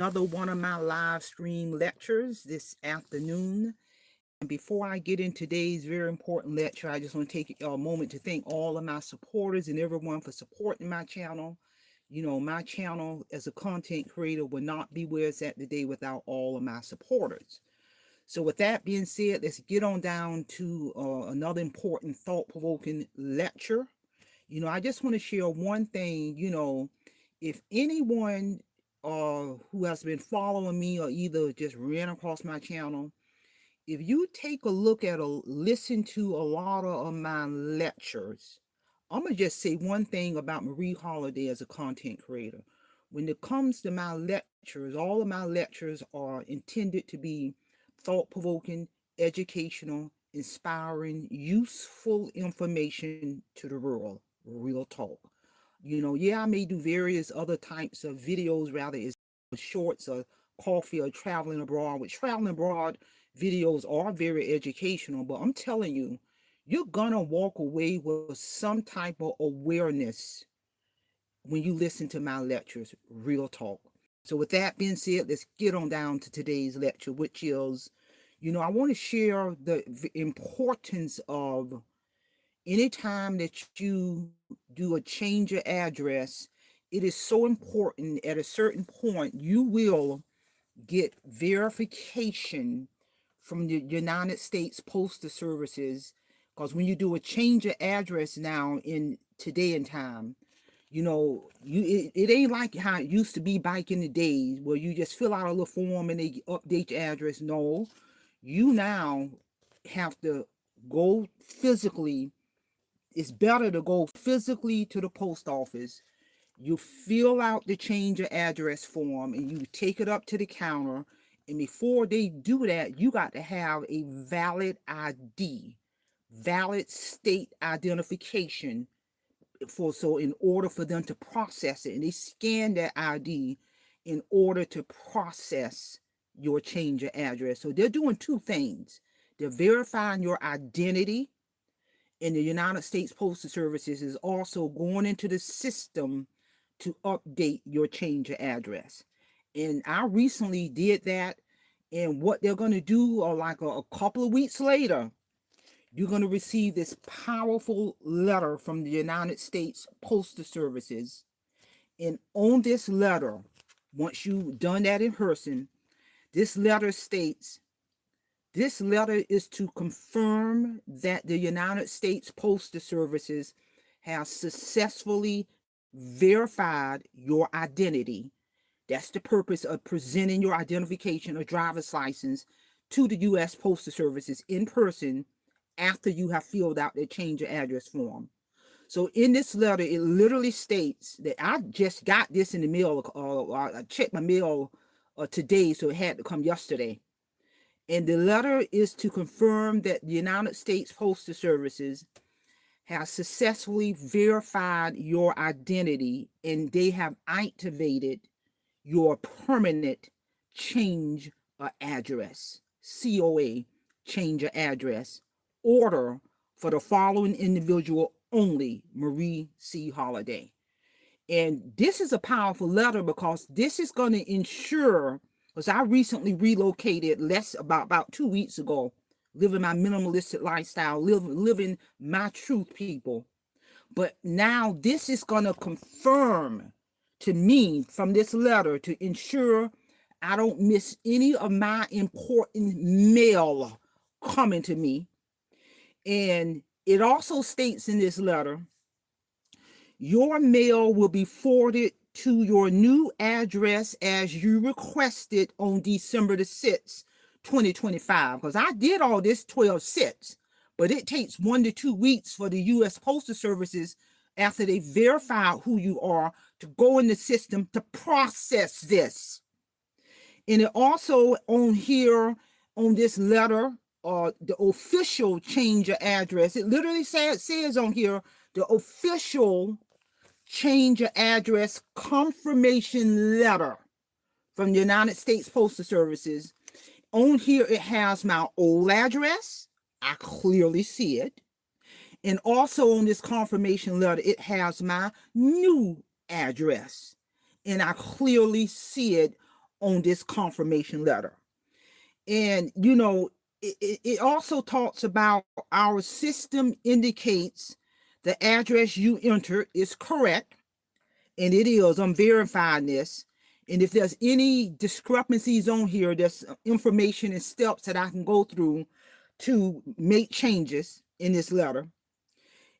another one of my live stream lectures this afternoon. And before I get in today's very important lecture, I just want to take a moment to thank all of my supporters and everyone for supporting my channel. You know, my channel as a content creator would not be where it's at today without all of my supporters. So with that being said, let's get on down to another important thought-provoking lecture. I just want to share one thing. If anyone who has been following me or either just ran across my channel, if you take a look at or listen to a lot of my lectures, I'm going to just say one thing about Marie Holiday as a content creator. When it comes to my lectures, all of my lectures are intended to be thought-provoking, educational, inspiring, useful information to the world. Real talk. Yeah, I may do various other types of videos, rather it's shorts or coffee or traveling abroad. With traveling abroad, videos are very educational, but I'm telling you, you're gonna walk away with some type of awareness when you listen to my lectures. Real talk. So with that being said, let's get on down to today's lecture, which is, I want to share the importance of anytime that you do a change of address. It is so important. At a certain point, you will get verification from the United States Postal Services, because when you do a change of address now in today and time, it ain't like how it used to be back in the days where you just fill out a little form and they update your address. No, you now have to go physically. It's better to go physically to the post office. You fill out the change of address form and you take it up to the counter. And before they do that, you got to have a valid ID, valid state identification so in order for them to process it. And they scan that ID in order to process your change of address. So they're doing two things. They're verifying your identity, and the United States Postal Services is also going into the system to update your change of address. And I recently did that. And what they're going to do, or like a couple of weeks later, you're going to receive this powerful letter from the United States Postal Services. And on this letter, once you've done that in person, this letter states, this letter is to confirm that the United States Postal Services has successfully verified your identity. That's the purpose of presenting your identification or driver's license to the U.S. Postal Services in person after you have filled out the change of address form. So in this letter, it literally states that I just got this in the mail. I checked my mail today, so it had to come yesterday. And the letter is to confirm that the United States Postal Services has successfully verified your identity and they have activated your permanent change of address, COA, change of address, order for the following individual only, Marie C. Holiday. And this is a powerful letter because this is going to ensure, because I recently relocated about 2 weeks ago, living my minimalistic lifestyle, living my truth, people. But now this is going to confirm to me from this letter to ensure I don't miss any of my important mail coming to me. And it also states in this letter, your mail will be forwarded to your new address as you requested on December the 6th, 2025. Because I did all this 12/6, but it takes 1 to 2 weeks for the U.S. Postal Services, after they verify who you are, to go in the system to process this. And it also on here, on this letter, the official change of address, it literally says on here, the official change of address confirmation letter from the United States Postal Services. On here, it has my old address. I clearly see it. And also on this confirmation letter, it has my new address. And I clearly see it on this confirmation letter. And, you know, it also talks about our system indicates the address you entered is correct. And it is. I'm verifying this. And if there's any discrepancies on here, there's information and steps that I can go through to make changes in this letter.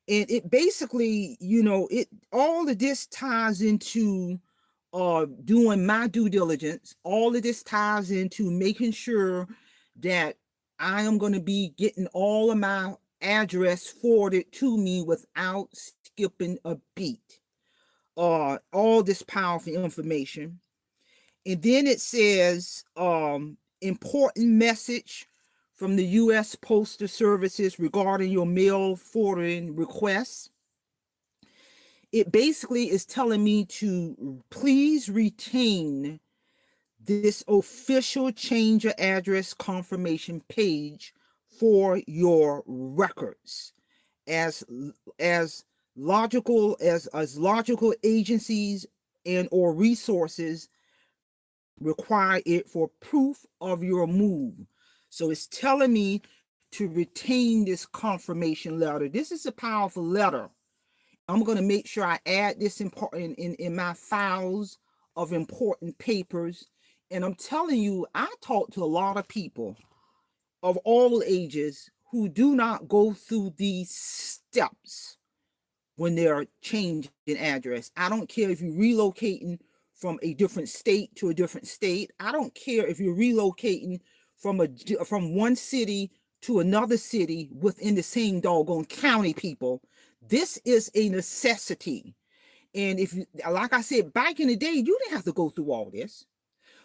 And it basically, you know, it all of this ties into doing my due diligence. All of this ties into making sure that I am going to be getting all of my address forwarded to me without skipping a beat. All this powerful information. And then it says important message from the U.S. Postal Services regarding your mail forwarding requests. It basically is telling me to please retain this official change of address confirmation page for your records as logical agencies and or resources require it for proof of your move. So it's telling me to retain this confirmation letter. This is a powerful letter. I'm going to make sure I add this in my files of important papers. And I'm telling you, I talk to a lot of people of all ages who do not go through these steps when they're changing address. I don't care if you're relocating from a different state to a different state. I don't care if you're relocating from one city to another city within the same doggone county, people. This is a necessity. And if you, like I said, back in the day, you didn't have to go through all this.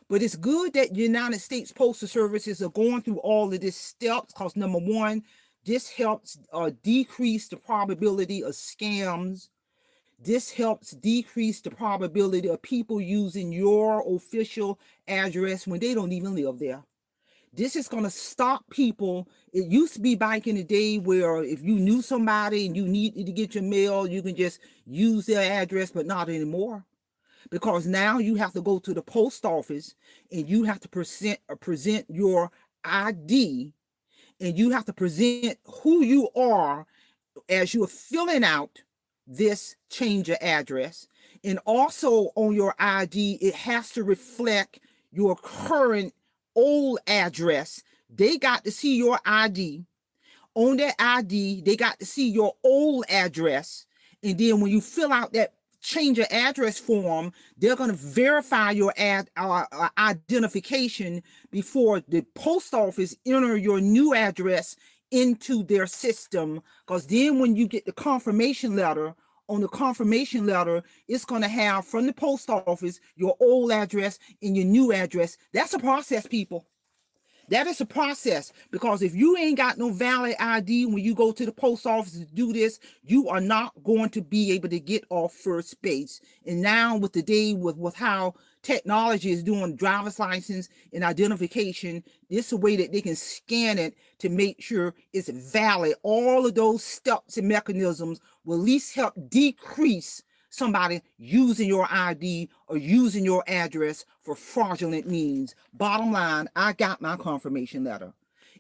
But it's good that United States Postal Services are going through all of these steps because, number one, this helps decrease the probability of scams. This helps decrease the probability of people using your official address when they don't even live there. This is going to stop people. It used to be back in the day where if you knew somebody and you needed to get your mail, you can just use their address, but not anymore. Because now you have to go to the post office and you have to present your ID, and you have to present who you are as you're filling out this change of address. And also on your ID, it has to reflect your current old address. They got to see your ID. On that ID, they got to see your old address. And then when you fill out that change of address form, they're going to verify your identification before the post office enter your new address into their system. Because then when you get the confirmation letter, on the confirmation letter, it's going to have from the post office your old address and your new address. That's a process, people. That is a process, because if you ain't got no valid ID when you go to the post office to do this, you are not going to be able to get off first base. And now with the day with how technology is doing driver's license and identification, this is a way that they can scan it to make sure it's valid. All of those steps and mechanisms will at least help decrease somebody using your ID or using your address for fraudulent means. Bottom line, I got my confirmation letter.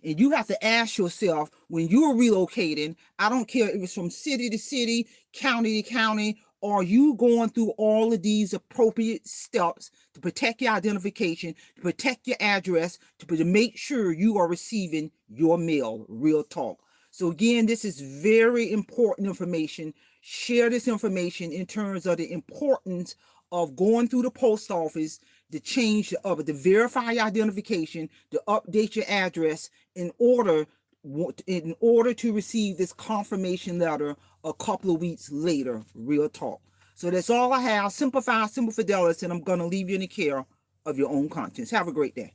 And you have to ask yourself, when you're relocating, I don't care if it's from city to city, county to county, are you going through all of these appropriate steps to protect your identification, to protect your address, to make sure you are receiving your mail? Real talk. So again, this is very important information. Share this information in terms of the importance of going through the post office to change to verify your identification, to update your address in order to receive this confirmation letter a couple of weeks later. Real talk. So that's all I have. Simplify, simple fidelity, and I'm going to leave you in the care of your own conscience. Have a great day.